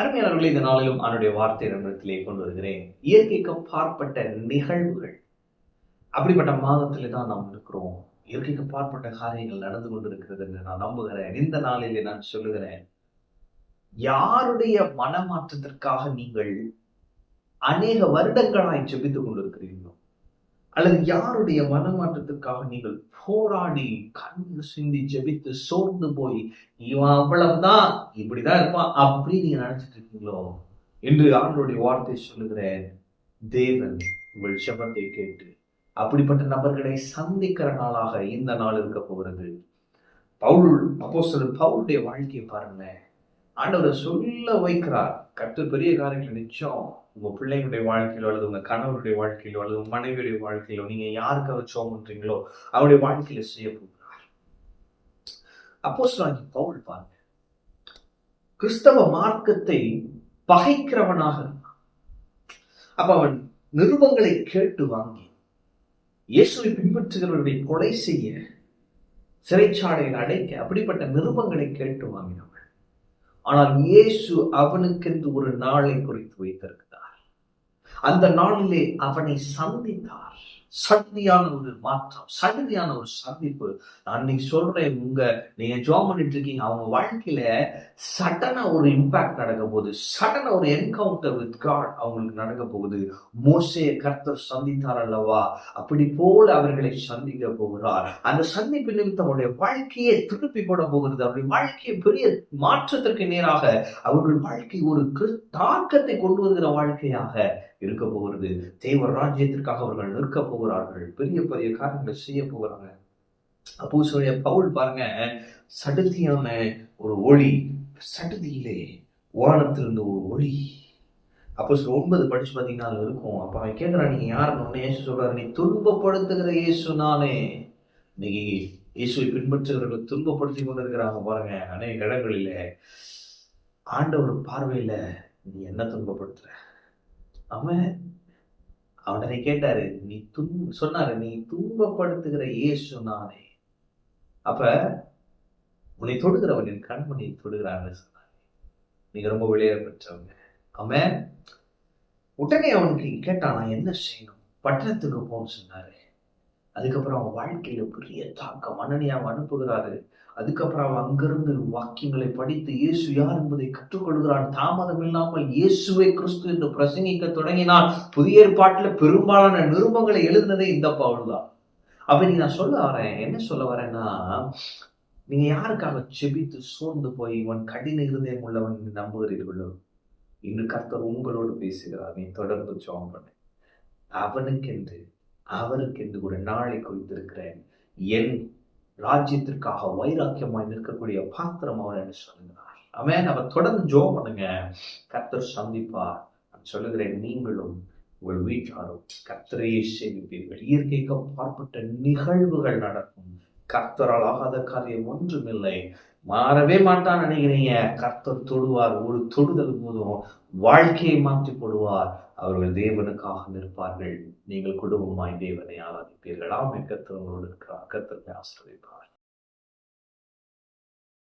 அருமையானவர்களே, இந்த நாளிலும் அவனுடைய வார்த்தை இடத்திலே கொண்டு வருகிறேன். இயற்கைக்கு அப்பாற்பட்ட நிகழ்வுகள், அப்படிப்பட்ட மாதத்திலே தான் நாம் இருக்கிறோம். இயற்கைக்கு அப்பாற்பட்ட காரியங்கள் நடந்து கொண்டிருக்கிறது என்று நான் நம்புகிறேன். இந்த நாளிலே நான் சொல்லுகிறேன், யாருடைய மனமாற்றத்திற்காக நீங்கள் அநேக வருடங்களாய் ஜெபித்துக் கொண்டிருக்கிறீர்களோ, அல்லது யாருடைய மனமாற்றத்திற்காக நீங்கள் போராடி கண்ணீர் சிந்தி ஜெபித்து சோர்ந்து போய் இவன் அவ்வளவுதான், இப்படிதான் இருப்பான் அப்படின்னு நீங்க நினைச்சிட்டு இருக்கீங்களோ, என்று ஆண்டவருடைய வார்த்தை சொல்லுகிறேன், தேவன் உங்கள் ஜெபத்தை கேட்டு அப்படிப்பட்ட நபர்களை சந்திக்கிற நாளாக இந்த நாள் இருக்க போகிறது. அப்போஸ்தலர் பவுலுடைய வாழ்க்கையை பாருங்க. ஆண்டவர் சொல்ல வைக்கிறார், கர்த்தர் பெரிய காரியங்கள் நிச்சயம் உங்க பிள்ளைங்களுடைய வாழ்க்கையிலோ, அல்லது உங்க கணவருடைய வாழ்க்கையிலோ, அல்லது உங்க மனைவியுடைய வாழ்க்கையிலோ, நீங்க யாருக்காக ஜெபம் பண்றீங்களோ அவருடைய வாழ்க்கையில செய்ய போகிறார். அப்போஸ்தலனாகிய பவுல் பாருங்க, கிறிஸ்தவ மார்க்கத்தை பகைக்கிறவனாக இருந்தான். அப்ப அவன் நிருபங்களை கேட்டு வாங்கி இயேசுவை பின்பற்றுகிறவர்களை கொலை செய்ய, சிறைச்சாலையில் அடைக்க அப்படிப்பட்ட நிருபங்களை கேட்டு வாங்கினவன். ஆனால் இயேசு அவனுக்கென்று ஒரு நாளை குறித்து வைத்திருக்கிறார். அந்த நாளிலே அவனை சந்தித்தார். சடுதியான ஒரு மாற்றம், சடுதியான ஒரு சந்திப்பு. நான் நீ சொல்றேன், நீங்க ஜாப் பண்ணிட்டு இருக்கீங்க, அவங்க வாழ்க்கையில சடனா ஒரு இம்பாக்ட் நடக்க போகுது, சடனா ஒரு என்கவுண்டர் வித் காட் அவங்களுக்கு நடக்க போகுது. மோசேயை கர்த்தர் சந்தித்தார் அல்லவா, அப்படி போல அவர்களை சந்திக்க போகிறார். அந்த சந்திப்பு நிமித்தம் அவருடைய வாழ்க்கையை திருப்பி போட போகிறது. அவருடைய வாழ்க்கையை பெரிய மாற்றத்திற்கு நேராக அவர்கள் வாழ்க்கை ஒரு தாக்கத்தை கொண்டு வருகிற வாழ்க்கையாக இருக்க போகிறது. தேவ ராஜ்யத்திற்காக அவர்கள் நிற்க போகிறார்கள். பெரிய பெரிய காரியங்களை செய்ய போகிறாங்க. அப்போஸ்தலனாகிய பவுல் பாருங்க, சடுதியான ஒரு ஒளி, சடுதியிலே வானத்திலிருந்து ஒரு ஒளி. அப்போஸ்தலர் 9 படிச்சு பார்த்தீங்கன்னா அது இருக்கும். அப்ப அவன் கேட்கிறான், நீங்க யாருன்னு? இயேசு சொல்றாரு, நீ துன்பப்படுத்துகிற இயேசு நானே. இன்னைக்கு இயேசுவை பின்பற்றுகிறவர்கள் துன்பப்படுத்தி கொண்டிருக்கிறாங்க பாருங்க. அநேக இடங்களில ஆண்டவர் பார்வையில நீ என்ன துன்பப்படுத்துற? அவனை கேட்டாரு, நீ சொன்னாரு, நீ துன்பப்படுத்துகிற இயேசு நானே. அப்ப உன்னை தொடுகிறவன் என் கண்மணி தொடுகிறான்னு சொன்னாரு. நீங்க ரொம்ப வெளியேற பெற்றவங்க. அவன் உடனே அவனுக்கு கேட்டான், நான் என்ன செய்யணும்? பட்டணத்துக்கு போன்னு சொன்னாரு. அதுக்கப்புறம் அவன் வாழ்க்கையில பெரிய தாக்கம். அனனியாவை அனுப்புகிறாரு. அதுக்கப்புறம் அவன் அங்கிருந்து வாக்கியங்களை படித்து இயேசு யார் என்பதை கற்றுக்கொள்கிறான். தாமதம் இல்லாமல் இயேசுவை கிறிஸ்து என்று பிரசங்கிக்க தொடங்கினான். புதிய ஏற்பாட்டில் பெரும்பாலான நிருபங்களை எழுதினதே இந்த பவுல் தான். அப்ப நான் சொல்ல வரேன், என்ன சொல்ல வரேன்னா, நீங்க யாருக்காக செபித்து சோர்ந்து போய் இவன் கடின இருதயம் உள்ளவன் நம்புகிறீர்களோ, இன்று கர்த்தர் உங்களோடு பேசுகிறார். நீ தொடர்ந்து ஜெபம் பண்ணு. அவருக்கென்று ஒரு நாளை குறித்திருக்கிறேன். என் ராஜ்யத்திற்காக வைராக்கியமாய் நிற்கக்கூடிய பாத்திரம் அவர் என்று சொல்லுகிறார். அவர் தொடர்ந்து ஜெபம் பண்ணுங்க, கர்த்தர் சந்திப்பார். நான் சொல்லுகிறேன், நீங்களும் உங்கள் வீட்டாரும் கர்த்தரையே சேவிப்பீர்கள். இயற்கைக்கு அப்பாற்பட்ட நிகழ்வுகள் நடக்கும். கர்த்தரால் ஆகாத காரியம் ஒன்றுமில்லை. மாறவே மாட்டான்னு நினைக்கிறீங்க, கர்த்தர் தொடுவார். ஒரு தொடுதல் போதும் வாழ்க்கையை மாற்றி போடுவார். அவர்கள் தேவனுக்காக நிற்பார்கள். நீங்கள் குடும்பமாய் தேவனை ஆராதிப்பீர்கள். கர்த்தர் உங்களோடு இருக்கிறார். கர்த்தரை ஆசீர்வதிப்பார்.